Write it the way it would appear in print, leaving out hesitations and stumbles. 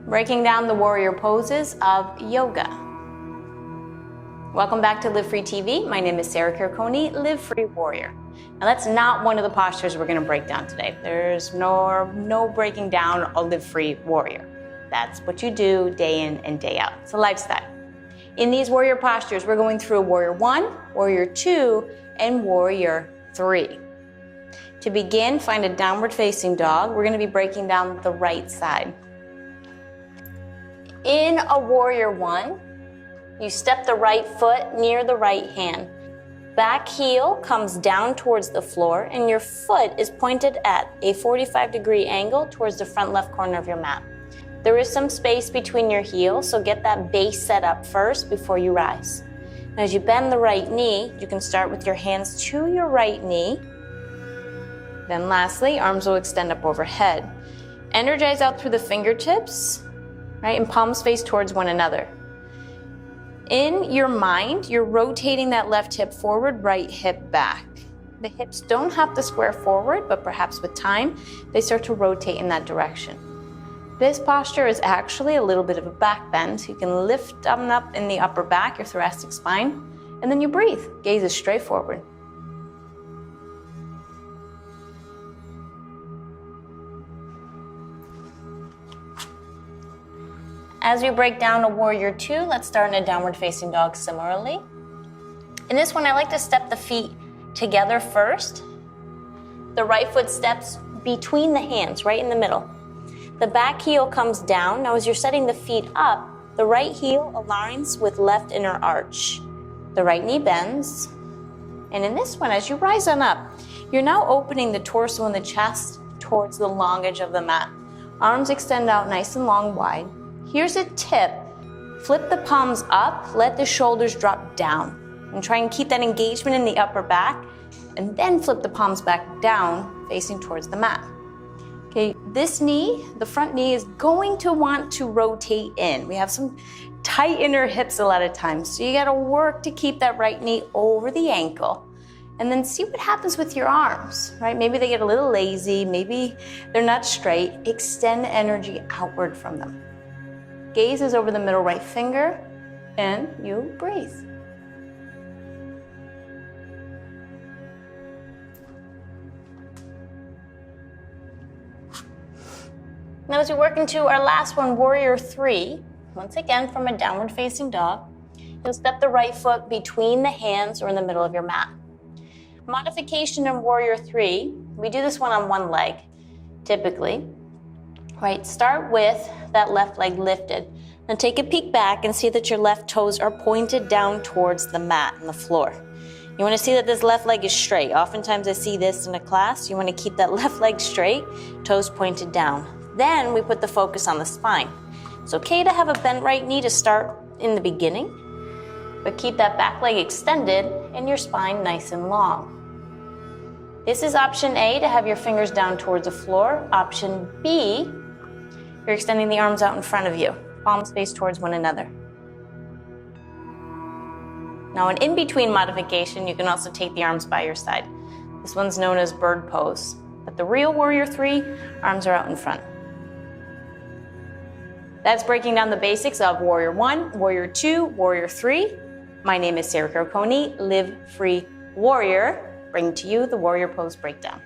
breaking down the warrior poses of yoga. Welcome back to Live Free TV. My name is Sara Kirkoni, Live Free Warrior. Now that's not one of the postures we're going to break down today. There's no breaking down a Live Free Warrior. That's what you do day in and day out. It's a lifestyle. In these warrior postures, we're going through Warrior 1, Warrior 2, and Warrior 3. To begin, find a downward facing dog. We're going to be breaking down the right side. In a Warrior 1, you step the right foot near the right hand. Back heel comes down towards the floor and your foot is pointed at a 45-degree angle towards the front left corner of your mat. There is some space between your heels, so get that base set up first before you rise. Now, as you bend the right knee, you can start with your hands to your right knee. Then lastly, arms will extend up overhead. Energize out through the fingertips, right, and palms face towards one another. In your mind, you're rotating that left hip forward, right hip back. The hips don't have to square forward, but perhaps with time, they start to rotate in that direction. This posture is actually a little bit of a back bend, so you can lift up in the upper back, your thoracic spine, and then you breathe. Gaze is straight forward. As we break down a Warrior 2, let's start in a downward facing dog similarly. In this one, I like to step the feet together first. The right foot steps between the hands, right in the middle. The back heel comes down. Now as you're setting the feet up, the right heel aligns with left inner arch. The right knee bends. And in this one, as you rise on up, you're now opening the torso and the chest towards the long edge of the mat. Arms extend out nice and long, wide. Here's a tip. Flip the palms up, let the shoulders drop down. And try and keep that engagement in the upper back, and then flip the palms back down, facing towards the mat. Okay, this knee, the front knee, is going to want to rotate in. We have some tight inner hips a lot of times, so you gotta work to keep that right knee over the ankle. And then see what happens with your arms, right? Maybe they get a little lazy, maybe they're not straight. Extend energy outward from them. Gaze is over the middle right finger, and you breathe. Now as we work into our last one, Warrior 3, once again from a downward facing dog, you'll step the right foot between the hands or in the middle of your mat. Modification in Warrior 3, we do this one on one leg, typically. Right, start with that left leg lifted. Now take a peek back and see that your left toes are pointed down towards the mat and the floor. You want to see that this left leg is straight. Oftentimes I see this in a class. You want to keep that left leg straight, toes pointed down. Then we put the focus on the spine. It's okay to have a bent right knee to start in the beginning, but keep that back leg extended and your spine nice and long. This is option A, to have your fingers down towards the floor. Option B, you're extending the arms out in front of you, palms face towards one another. Now an in-between modification, you can also take the arms by your side. This one's known as bird pose, but the real Warrior 3, arms are out in front. That's breaking down the basics of Warrior 1, Warrior 2, Warrior 3. My name is Sara Kirkoni, Live Free Warrior, bringing to you the Warrior Pose Breakdown.